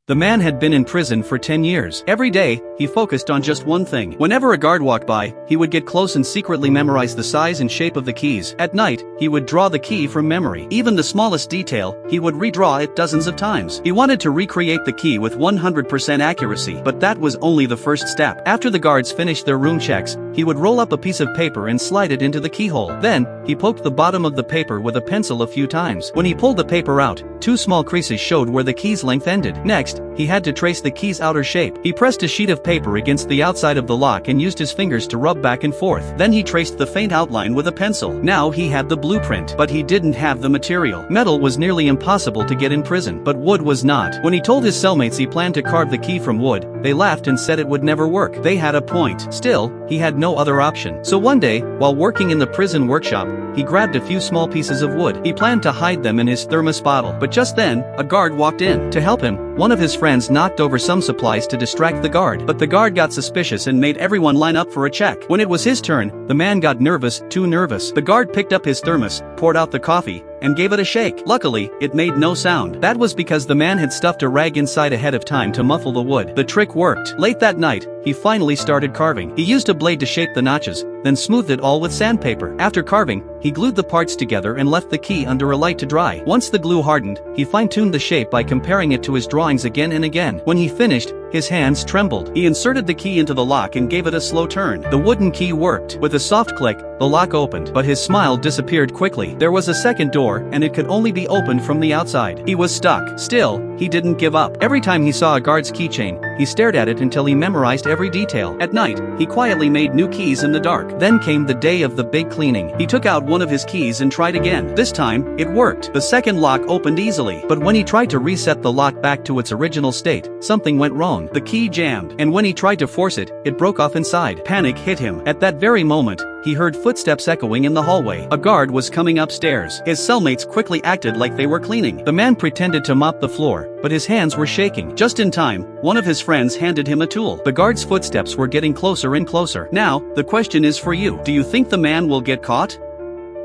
The man had been in prison for 10 years. Every day, he focused on just one thing. Whenever a guard walked by, he would get close and secretly memorize the size and shape of the keys. At night, he would draw the key from memory. Even the smallest detail, he would redraw it dozens of times. He wanted to recreate the key with 100% accuracy, but that was only the first step. After the guards finished their room checks, he would roll up a piece of paper and slide it into the keyhole. Then, he poked the bottom of the paper with a pencil a few times. When he pulled the paper out, two small creases showed where the key's length ended. Next, he had to trace the key's outer shape. He pressed a sheet of paper against the outside of the lock and used his fingers to rub back and forth. Then he traced the faint outline with a pencil. Now he had the blueprint, but he didn't have the material. Metal was nearly impossible to get in prison, but wood was not. When he told his cellmates he planned to carve the key from wood, they laughed and said it would never work. They had a point. Still, he had no other option. So one day, while working in the prison workshop, he grabbed a few small pieces of wood. He planned to hide them in his thermos bottle. But just then, a guard walked in. To help him, one of his friends knocked over some supplies to distract the guard. But the guard got suspicious and made everyone line up for a check. When it was his turn, the man got nervous, too nervous. The guard picked up his thermos, poured out the coffee, and gave it a shake. Luckily, it made no sound. That was because the man had stuffed a rag inside ahead of time to muffle the wood. The trick worked. Late that night, he finally started carving. He used a blade to shape the notches, then smoothed it all with sandpaper. After carving, he glued the parts together and left the key under a light to dry. Once the glue hardened, he fine-tuned the shape by comparing it to his drawings again and again. When he finished, his hands trembled. He inserted the key into the lock and gave it a slow turn. The wooden key worked. With a soft click, the lock opened, but his smile disappeared quickly. There was a second door, and it could only be opened from the outside. He was stuck. Still, he didn't give up. Every time he saw a guard's keychain, he stared at it until he memorized every detail. At night, he quietly made new keys in the dark. Then came the day of the big cleaning. He took out one of his keys and tried again. This time, it worked. The second lock opened easily. But when he tried to reset the lock back to its original state, something went wrong. The key jammed, and when he tried to force it, it broke off inside. Panic hit him. At that very moment, he heard footsteps echoing in the hallway. A guard was coming upstairs. His cellmates quickly acted like they were cleaning. The man pretended to mop the floor, but his hands were shaking. Just in time, one of his friends handed him a tool. The guard's footsteps were getting closer and closer. Now, the question is for you. Do you think the man will get caught?